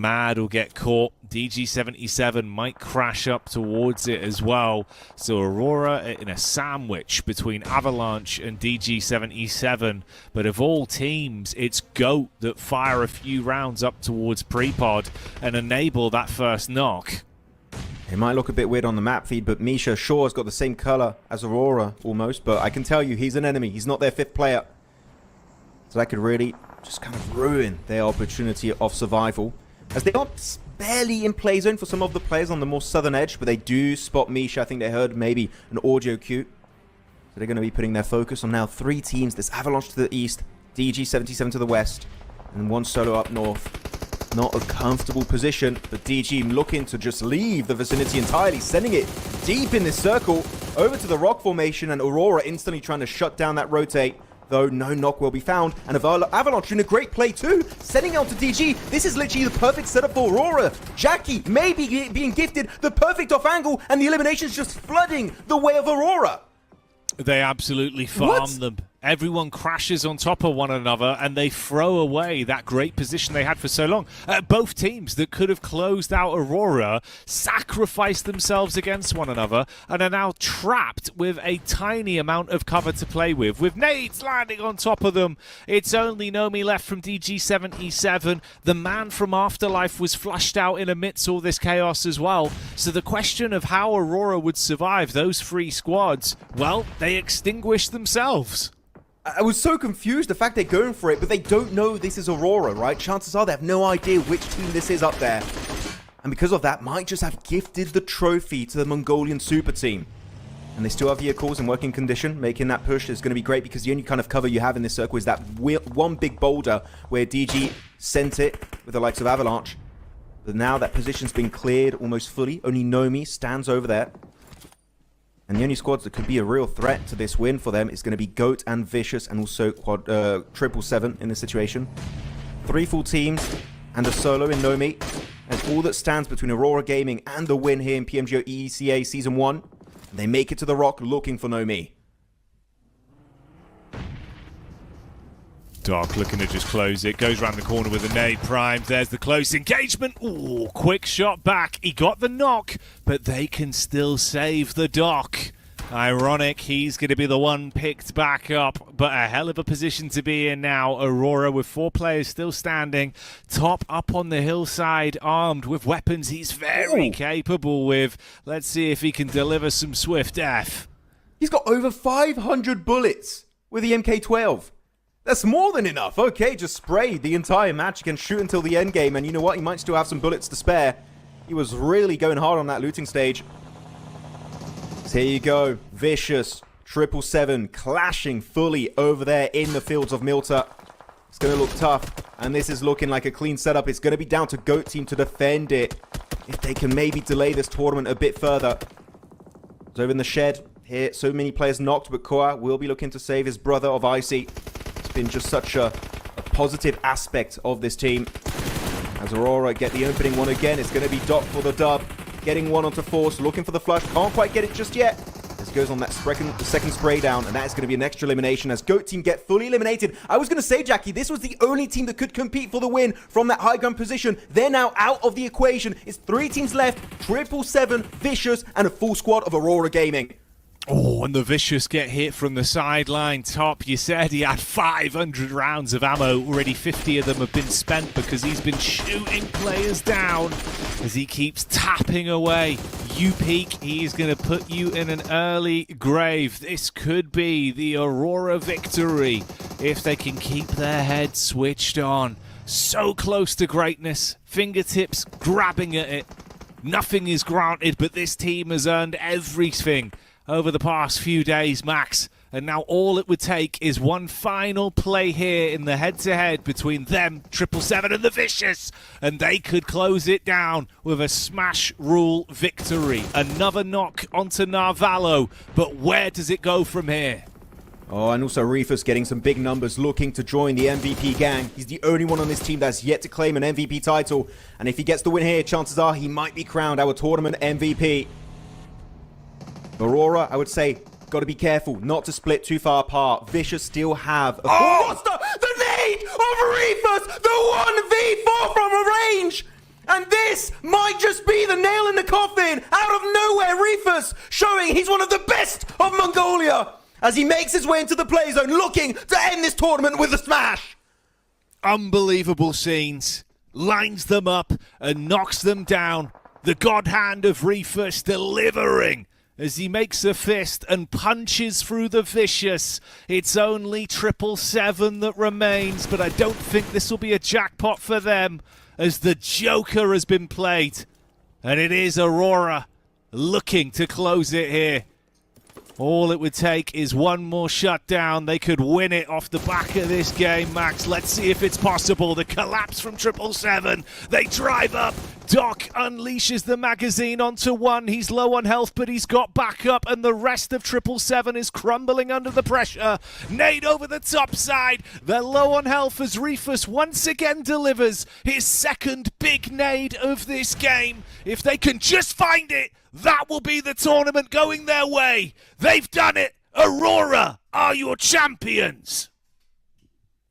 Mad will get caught. DG77 might crash up towards it as well. So Aurora in a sandwich between Avalanche and DG77. But of all teams, it's GOAT that fire a few rounds up towards Prepod and enable that first knock. It might look a bit weird on the map feed, but Misha sure has got the same color as Aurora almost. But I can tell you, he's an enemy. He's not their 5th player. So that could really just kind of ruin their opportunity of survival. As they are barely in play zone for some of the players on the more southern edge, but they do spot Misha. I think they heard maybe an audio cue. So they're going to be putting their focus on now 3 teams. There's Avalanche to the east, DG77 to the west, and 1 solo up north. Not a comfortable position, but DG looking to just leave the vicinity entirely, sending it deep in this circle over to the rock formation, and Aurora instantly trying to shut down that rotate. Though no knock will be found, and Avalanche doing a great play too, sending out to DG. This is literally the perfect setup for Aurora. Jackie maybe being gifted the perfect off angle, and the elimination's just flooding the way of Aurora. They absolutely farm them. Everyone crashes on top of one another, and they throw away that great position they had for so long. Both teams that could have closed out Aurora sacrificed themselves against one another and are now trapped with a tiny amount of cover to play with nades landing on top of them. It's only Nomi left from DG77. The man from Afterlife was flushed out in amidst all this chaos as well. So the question of how Aurora would survive those 3 squads, well, they extinguished themselves. I was so confused, the fact they're going for it, but they don't know this is Aurora, right? Chances are they have no idea which team this is up there. And because of that, might just have gifted the trophy to the Mongolian super team. And they still have vehicles in working condition. Making that push is going to be great because the only kind of cover you have in this circle is that one big boulder where DG sent it with the likes of Avalanche. But now that position's been cleared almost fully. Only Nomi stands over there. And the only squads that could be a real threat to this win for them is going to be GOAT and Vicious, and also 777 in this situation. 3 full teams and a solo in Nomi. And all that stands between Aurora Gaming and the win here in PMGO EECA Season 1. They make it to the rock looking for Nomi. Dark looking to just close it. Goes around the corner with a nade primed. There's the close engagement. Ooh, quick shot back. He got the knock, but they can still save the dock. Ironic, he's going to be the one picked back up, but a hell of a position to be in now. Aurora with 4 players still standing. Top up on the hillside, armed with weapons he's very capable with. Let's see if he can deliver some swift death. He's got over 500 bullets with the MK12. That's more than enough. Okay, just spray the entire match. He can shoot until the end game, and you know what? He might still have some bullets to spare. He was really going hard on that looting stage. So here you go. Vicious, 777, clashing fully over there in the fields of Milta. It's going to look tough, and this is looking like a clean setup. It's going to be down to GOAT team to defend it. If they can maybe delay this tournament a bit further. It's over in the shed. Here, so many players knocked, but Koa will be looking to save his brother of Icy. Been just such a positive aspect of this team. As Aurora get the opening one again, it's going to be Doc for the dub. Getting one onto Force, looking for the flush. Can't quite get it just yet. This goes on that second spray down, and that is going to be an extra elimination as GOAT team get fully eliminated. I was going to say, Jackie, this was the only team that could compete for the win from that high ground position. They're now out of the equation. It's 3 teams left, 777, Vicious, and a full squad of Aurora Gaming. Oh, and the Vicious get hit from the sideline top. You said he had 500 rounds of ammo. Already 50 of them have been spent because he's been shooting players down as he keeps tapping away. You peek, he's going to put you in an early grave. This could be the Aurora victory if they can keep their heads switched on. So close to greatness. Fingertips grabbing at it. Nothing is granted, but this team has earned everything over the past few days, Max. And now all it would take is one final play here in the head-to-head between them, 777 and the Vicious, and they could close it down with a smash rule victory. Another knock onto Narvalo, but where does it go from here? Oh, and also Reefus getting some big numbers, looking to join the MVP gang. He's the only one on this team that's yet to claim an MVP title, and if he gets the win here, chances are he might be crowned our tournament MVP. Aurora, I would say, got to be careful not to split too far apart. Vicious still have a monster. The nade of Reefus, the 1v4 from a range. And this might just be the nail in the coffin. Out of nowhere, Rufus showing he's one of the best of Mongolia as he makes his way into the play zone, looking to end this tournament with a smash. Unbelievable scenes. Lines them up and knocks them down. The god hand of Rufus delivering as he makes a fist and punches through the Vicious. It's only 777 that remains, but I don't think this will be a jackpot for them as the Joker has been played. And it is Aurora looking to close it here. All it would take is one more shutdown. They could win it off the back of this game, Max. Let's see if it's possible. The collapse from 777. They drive up. Doc unleashes the magazine onto one. He's low on health, but he's got backup, and the rest of 777 is crumbling under the pressure. Nade over the top side. They're low on health as Rufus once again delivers his second big nade of this game. If they can just find it, that will be the tournament going their way. They've done it. Aurora are your champions.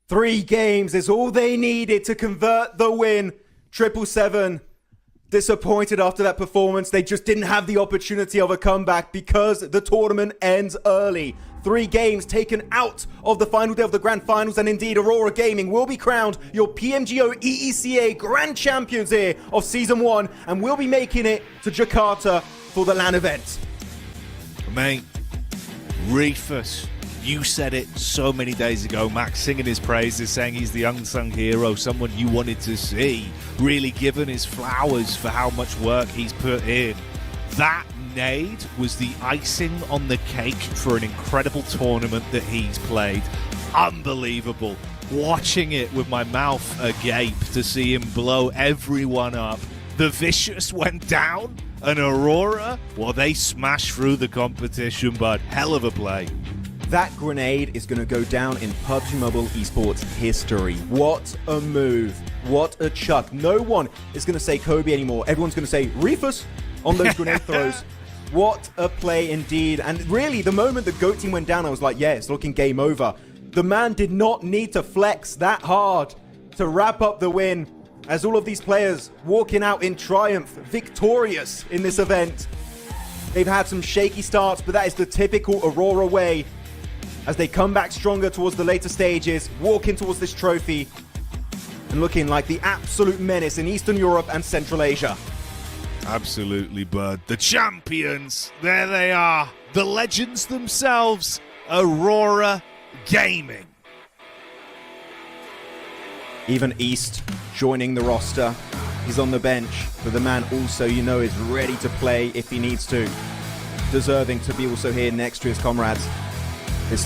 3 games is all they needed to convert the win. 777 disappointed after that performance. They just didn't have the opportunity of a comeback because the tournament ends early. 3 games taken out of the final day of the Grand Finals, and indeed Aurora Gaming will be crowned your PMGO EECA Grand Champions here of Season 1 and will be making it to Jakarta for the LAN event. Mate, Rufus, you said it so many days ago, Max, singing his praises, saying he's the unsung hero, someone you wanted to see, really given his flowers for how much work he's put in. That nade was the icing on the cake for an incredible tournament that he's played. Unbelievable. Watching it with my mouth agape to see him blow everyone up. The Vicious went down, and Aurora, well, they smashed through the competition, but hell of a play. That grenade is going to go down in PUBG Mobile esports history. What a move. What a chuck. No one is going to say Kobe anymore. Everyone's going to say Rufus on those grenade throws. What a play indeed. And really, the moment the GOAT team went down, I was like, yeah, it's looking game over. The man did not need to flex that hard to wrap up the win, as all of these players walking out in triumph, victorious in this event. They've had some shaky starts, but that is the typical Aurora way as they come back stronger towards the later stages, walking towards this trophy and looking like the absolute menace in Eastern Europe and Central Asia. Absolutely, bud. The champions, there they are. The legends themselves, Aurora Gaming. Even East joining the roster. He's on the bench, but the man also, you know, is ready to play if he needs to. Deserving to be also here next to his comrades. His